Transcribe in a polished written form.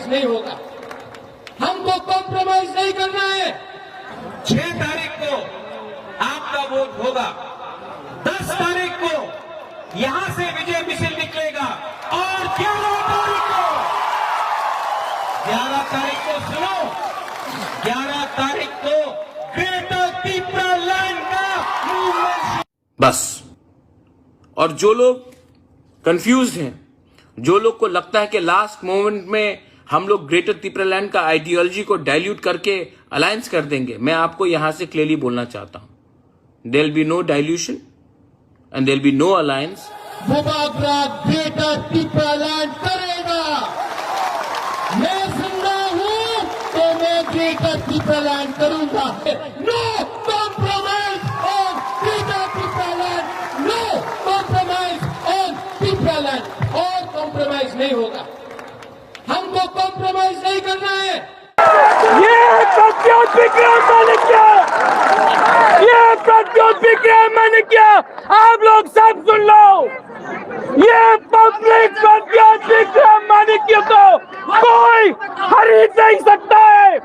Compromise नहीं होगा। हमको कॉम्प्रोमाइज नहीं करना है। 6 तारीख को आपका वोट होगा, 10 तारीख को यहां से विजय मिছিল निकलेगा और 11 तारीख को सुनो, 11 तारीख को ग्रेटर पीपलैंड का मूवमेंट। बस। और जो लोग कंफ्यूज्ड हैं, जो लोग को लगता है कि लास्ट मोमेंट में हम लोग ग्रेटर पीपलैंड का आइडियोलॉजी को डाइल्यूट करके अलायंस कर देंगे, मैं आपको यहां से क्लियरली बोलना चाहता हूं, there will be no dilution and there will be no alliance. मुबाबरा ग्रेटर पीपलैंड करेगा। मैं जिंदा हूं तो मैं ग्रेटर पीपलैंड करूंगा। नो कॉम्प्रोमाइज ऑन ग्रेटर पीपलैंड, नो कॉम्प्रोमाइज ऑन पीपलैंड। और कॉम्प्रोमाइज नहीं होगा। हमको कॉम्प्रोमाइज नहीं करना है। ये प्रत्युत विक्रम मानिक्या, ये प्रत्युत विक्रम मानिक्या, आप लोग सब सुन लो, ये पब्लिक प्रत्युत विक्रम मानिक्या को कोई खरीद नहीं सकता है।